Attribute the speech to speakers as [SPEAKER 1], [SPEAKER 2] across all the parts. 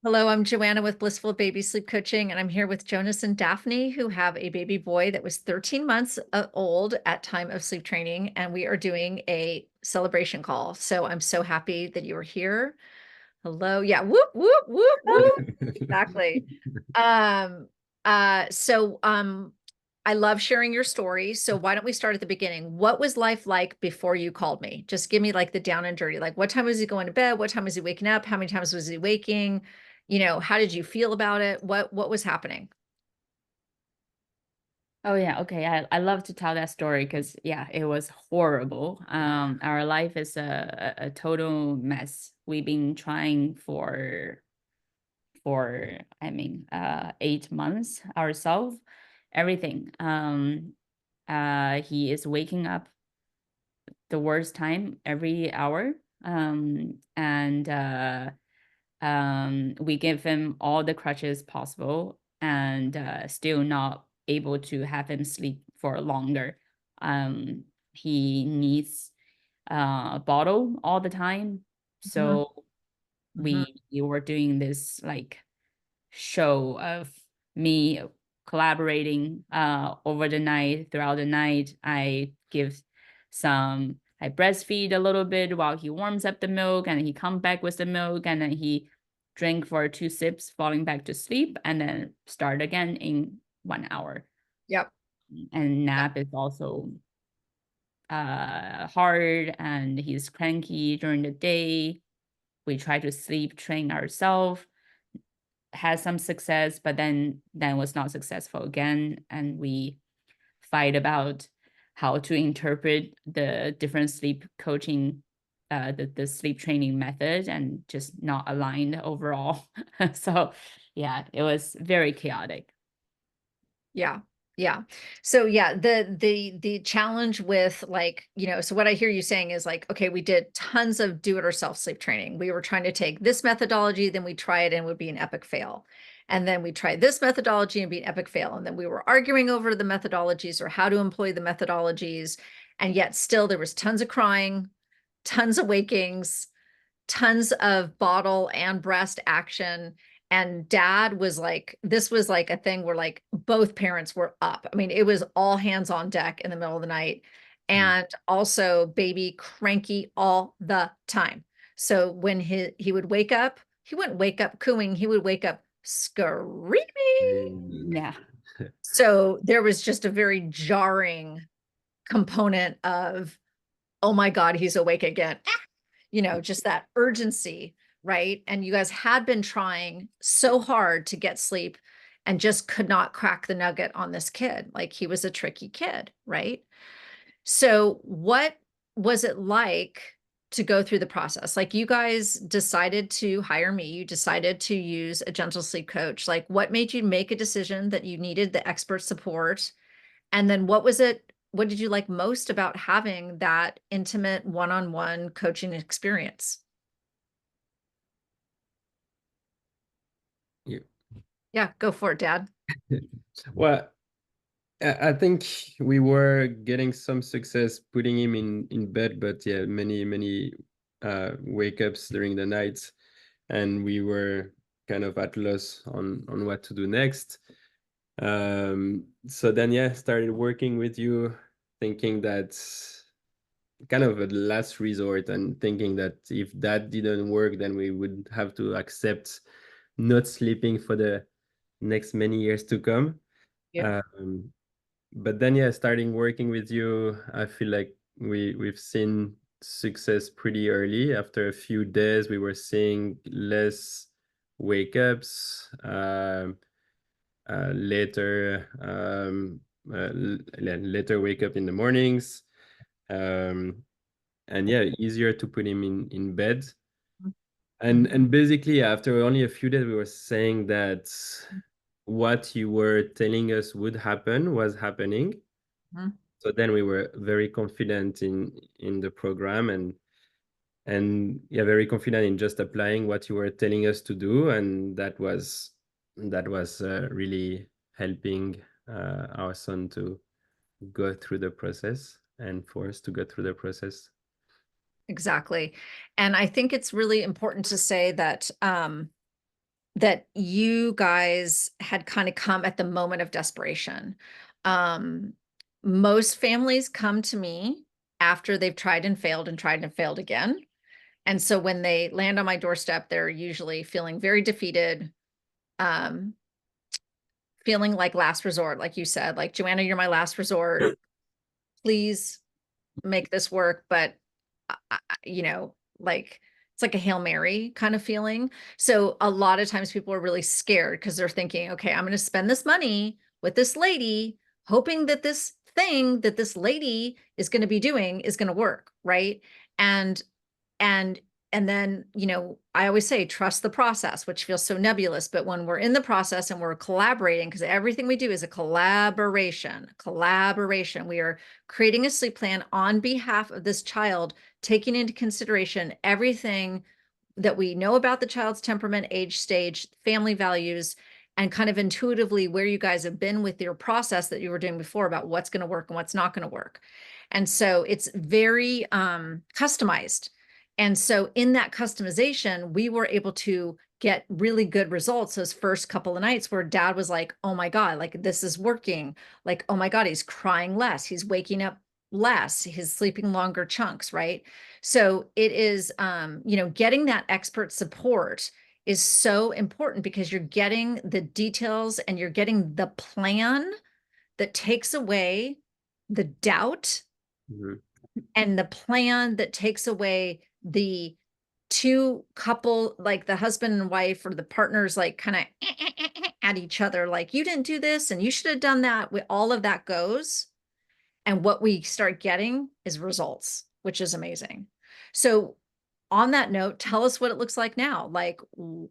[SPEAKER 1] Hello, I'm Joanna with Blissful Baby Sleep Coaching, and I'm here with Jonas and Daphne, who have a baby boy that was 13 months old at time of sleep training, and we are doing a celebration call. So I'm so happy that you are here. Hello. Yeah. Whoop, whoop, whoop, whoop. Exactly. Um, I love sharing your story. So why don't we start at the beginning? What was life like before you called me? Just give me like the down and dirty. Like what time was he going to bed? What time was he waking up? How many times was he waking? How did you feel about it? What was happening?
[SPEAKER 2] Oh yeah, okay. I love to tell that story because yeah, it was horrible. Our life is a total mess. We've been trying for 8 months ourselves, everything. He is waking up the worst time every hour. And we give him all the crutches possible and still not able to have him sleep for longer. He needs a bottle all the time.
[SPEAKER 1] Mhm,
[SPEAKER 2] So
[SPEAKER 1] mhm.
[SPEAKER 2] we were doing this like show of me collaborating over the night, throughout the night. I breastfeed a little bit while he warms up the milk, and he come back with the milk, and then he drink for 2 sips, falling back to sleep, and then start again in 1 hour.
[SPEAKER 1] Yep.
[SPEAKER 2] And
[SPEAKER 1] Yep.
[SPEAKER 2] nap is also hard, and he's cranky during the day. We try to sleep train ourselves, had some success, but then was not successful again, and we fight about how to interpret the different sleep coaching, the sleep training method, and just not aligned overall. So yeah, it was very chaotic.
[SPEAKER 1] Yeah. Yeah. So yeah, the challenge with so what I hear you saying is like, okay, we did tons of do it ourselves sleep training. We were trying to take this methodology, then we try it and it would be an epic fail. And then we tried this methodology and be an epic fail. And then we were arguing over the methodologies or how to employ the methodologies. And yet still there was tons of crying, tons of wakings, tons of bottle and breast action. And dad was like, this was like a thing where like both parents were up. I mean, it was all hands on deck in the middle of the night. And also baby cranky all the time. So when he would wake up, he wouldn't wake up cooing, he would wake up screaming.
[SPEAKER 2] Yeah.
[SPEAKER 1] So there was just a very jarring component of, oh my God, he's awake again. Just that urgency, right? And you guys had been trying so hard to get sleep and just could not crack the nugget on this kid. Like he was a tricky kid, right? So, what was it like to go through the process? Like you guys decided to hire me, you decided to use a gentle sleep coach. Like what made you make a decision that you needed the expert support? And then what did you like most about having that intimate one-on-one coaching experience?
[SPEAKER 3] Yeah.
[SPEAKER 1] Yeah, go for it, Dad.
[SPEAKER 3] Well, I think we were getting some success putting him in bed, but yeah, many wake ups during the night, and we were kind of at loss on what to do next. So then yeah, started working with you, thinking that kind of a last resort, and thinking that if that didn't work, then we would have to accept not sleeping for the next many years to come.
[SPEAKER 1] Yeah.
[SPEAKER 3] Um, but then yeah, starting working with you, I feel like we've seen success pretty early. After a few days, we were seeing less wake ups, later later wake up in the mornings, um, and yeah, easier to put him in bed. And basically, after only a few days, we were saying that what you were telling us would happen was happening.
[SPEAKER 1] Mhm.
[SPEAKER 3] So then we were very confident in the program, and yeah, very confident in just applying what you were telling us to do, and that was really helping our son to go through the process and for us to go through the process.
[SPEAKER 1] Exactly. And I think it's really important to say that that you guys had kind of come at the moment of desperation. Most families come to me after they've tried and failed again. And so when they land on my doorstep, they're usually feeling very defeated, um, feeling like last resort, like you said, like, Joanna, you're my last resort. Please make this work. But, like, it's like a Hail Mary kind of feeling. So a lot of times people are really scared because they're thinking, okay, I'm going to spend this money with this lady, hoping that this thing that this lady is going to be doing is going to work. Right. And and and then, I always say trust the process, which feels so nebulous, but when we're in the process and we're collaborating, because everything we do is a collaboration, we are creating a sleep plan on behalf of this child, taking into consideration everything that we know about the child's temperament, age, stage, family values, and kind of intuitively where you guys have been with your process that you were doing before about what's going to work and what's not going to work. And so it's very customized. And so in that customization, we were able to get really good results those first couple of nights where dad was like, oh my God, like this is working. Like, oh my God, he's crying less. He's waking up less. He's sleeping longer chunks, right? So it is, getting that expert support is so important because you're getting the details and you're getting the plan that takes away the doubt
[SPEAKER 3] Mhm.
[SPEAKER 1] and the plan that takes away the two couple, like the husband and wife or the partners, like kind of at each other, like you didn't do this and you should have done that. All of that goes. And what we start getting is results, which is amazing. So on that note, tell us what it looks like now. Like,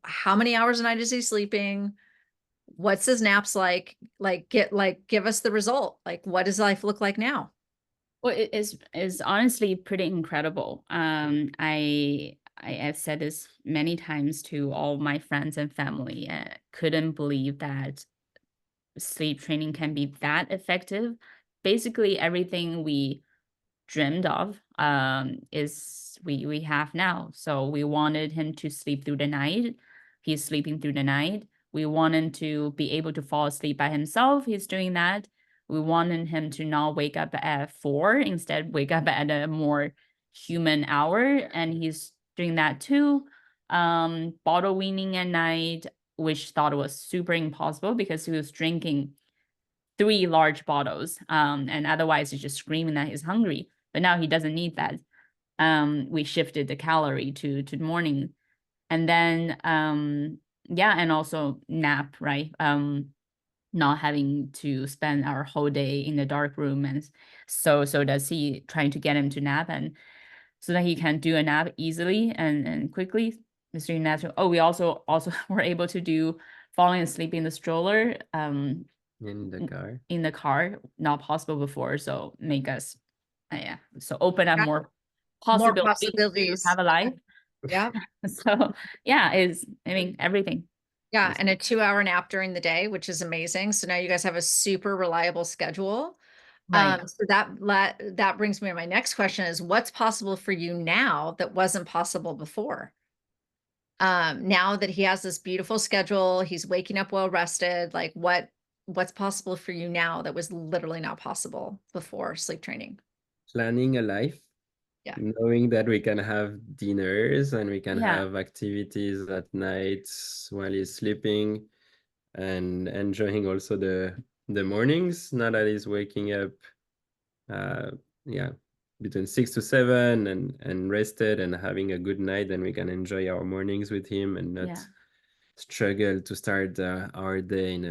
[SPEAKER 1] how many hours a night is he sleeping? What's his naps like? Give us the result. Like, what does life look like now?
[SPEAKER 2] Well, it is honestly pretty incredible. I have said this many times to all my friends and family. Couldn't believe that sleep training can be that effective. Basically, everything we dreamed of is we have now. So we wanted him to sleep through the night. He's sleeping through the night. We want him to be able to fall asleep by himself. He's doing that. We wanted him to not wake up at 4, instead wake up at a more human hour, and he's doing that too. Bottle weaning at night, which thought it was super impossible because he was drinking 3 large bottles, and otherwise he's just screaming that he's hungry. But now he doesn't need that. We shifted the calorie to morning, and then yeah, and also nap, right? Not having to spend our whole day in the dark room, and so does he, trying to get him to nap, and so that he can do a nap easily and quickly. Mr. Natural. Oh, we also were able to do falling asleep in the stroller.
[SPEAKER 3] In the car.
[SPEAKER 2] In the car, not possible before, so make us yeah, so open up
[SPEAKER 1] Yeah.
[SPEAKER 2] more
[SPEAKER 1] More
[SPEAKER 2] possibilities to
[SPEAKER 1] possibilities.
[SPEAKER 2] have a life.
[SPEAKER 1] Yeah.
[SPEAKER 2] So yeah, I mean everything.
[SPEAKER 1] Yeah. And a 2-hour nap during the day, which is amazing. So now you guys have a super reliable schedule.
[SPEAKER 2] Right.
[SPEAKER 1] So that brings me to my next question is what's possible for you now that wasn't possible before? Now that he has this beautiful schedule, he's waking up well rested, like what's possible for you now that was literally not possible before sleep training?
[SPEAKER 3] Planning a life,
[SPEAKER 1] Yeah.
[SPEAKER 3] knowing that we can have dinners and we can
[SPEAKER 2] Yeah.
[SPEAKER 3] have activities at night while he's sleeping, and enjoying also the mornings now that he's waking up, uh yeah, between 6 to 7, and rested and having a good night. Then we can enjoy our mornings with him and not
[SPEAKER 2] Yeah.
[SPEAKER 3] struggle to start our day in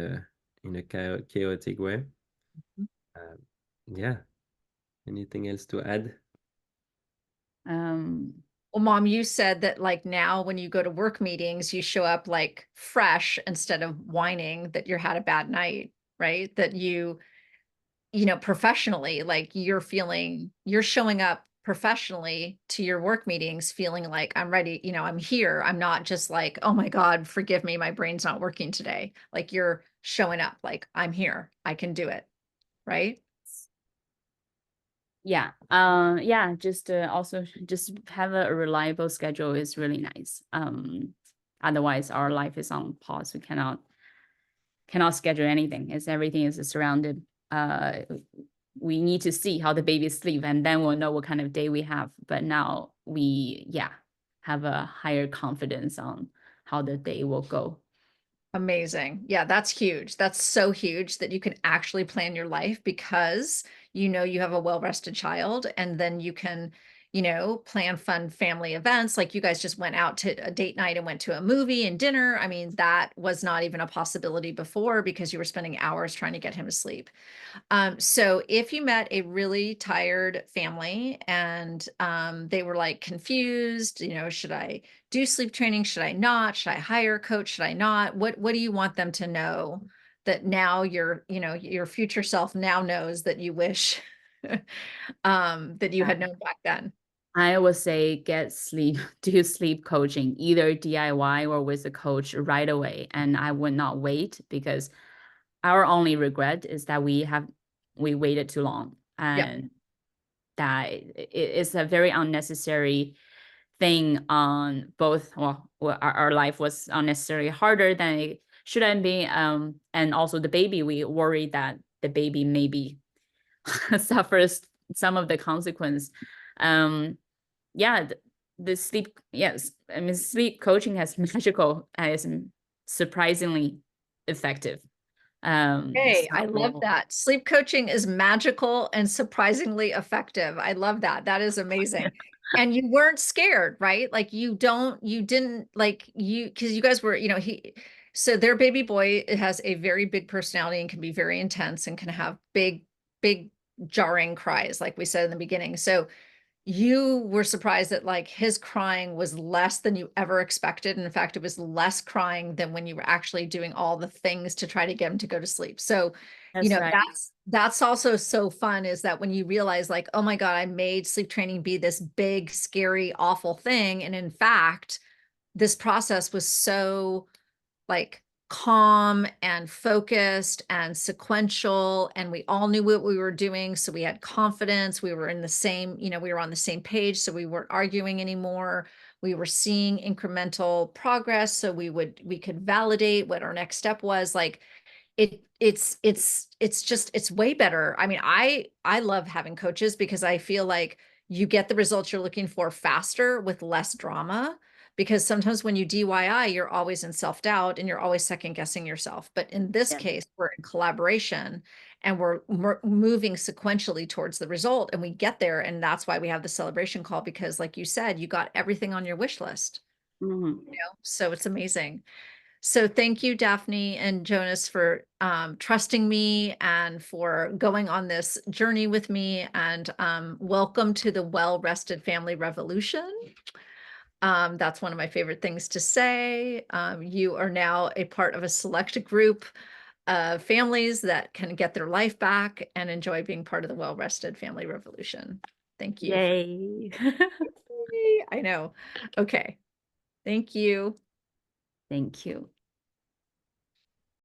[SPEAKER 3] a chaotic way. uh, yeah, anything else to add?
[SPEAKER 2] um
[SPEAKER 1] Well, Mom, you said that like now when you go to work meetings, you show up like fresh instead of whining that you had a bad night, right? That professionally, like you're showing up professionally to your work meetings feeling like I'm ready, I'm here. I'm not just like, oh my God, forgive me, my brain's not working today. Like you're showing up like I'm here. I can do it, right?
[SPEAKER 2] yeah, yeah, just also just have a reliable schedule is really nice. Otherwise, our life is on pause. We cannot schedule anything. Everything is surrounded. We need to see how the baby sleep, and then we'll know what kind of day we have. But now we have a higher confidence on how the day will go.
[SPEAKER 1] Amazing. Yeah, that's huge. That's so huge that you can actually plan your life because you know you have a well-rested child, and then you can, you know, plan fun family events. Like you guys just went out to a date night and went to a movie and dinner. I mean, that was not even a possibility before because you were spending hours trying to get him to sleep. So if you met a really tired family and they were like confused, you know, should I do sleep training? Should I not? Should I hire a coach? Should I not? What do you want them to know that now you know, your future self now knows that you wish that you had known back then?
[SPEAKER 2] I would say do sleep coaching, either DIY or with a coach right away. And I would not wait, because our only regret is that we waited too long,
[SPEAKER 1] Yeah.
[SPEAKER 2] and that it's a very unnecessary thing on both. Well, our life was unnecessarily harder than it shouldn't be. And also the baby, we worried that the baby maybe suffers some of the consequence. Yeah, the sleep, yes, I mean, sleep coaching has magical, is surprisingly effective.
[SPEAKER 1] Hey, I love
[SPEAKER 2] So
[SPEAKER 1] that. Sleep coaching is magical and surprisingly effective. I love that. That is amazing. And you weren't scared, right? Like you didn't like you, because you guys were, you know, so their baby boy has a very big personality and can be very intense and can have big jarring cries, like we said in the beginning. So you were surprised that like his crying was less than you ever expected. And in fact, it was less crying than when you were actually doing all the things to try to get him to go to sleep. So, you
[SPEAKER 2] that's
[SPEAKER 1] know,
[SPEAKER 2] right.
[SPEAKER 1] that's also so fun, is that when you realize like, oh my God, I made sleep training be this big, scary, awful thing. And in fact, this process was so like calm and focused and sequential, and we all knew what we were doing, so we had confidence, we were in the same, you know, we were on the same page, so we weren't arguing anymore, we were seeing incremental progress, so we could validate what our next step was. Like it's just it's way better. I mean, I love having coaches because I feel like you get the results you're looking for faster with less drama, because sometimes when you DIY, you're always in self-doubt and you're always second guessing yourself. But in this
[SPEAKER 2] Yeah.
[SPEAKER 1] case, we're in collaboration and we're moving sequentially towards the result, and we get there. And that's why we have the celebration call, because like you said, you got everything on your wish list,
[SPEAKER 2] Mhm.
[SPEAKER 1] you know? So it's amazing. So thank you, Daphne and Jonas, for trusting me and for going on this journey with me. And welcome to the well-rested family revolution. That's one of my favorite things to say. You are now a part of a select group of families that can get their life back and enjoy being part of the well-rested family revolution. Thank you.
[SPEAKER 2] Yay.
[SPEAKER 1] I know. Okay. Thank you.
[SPEAKER 2] Thank you.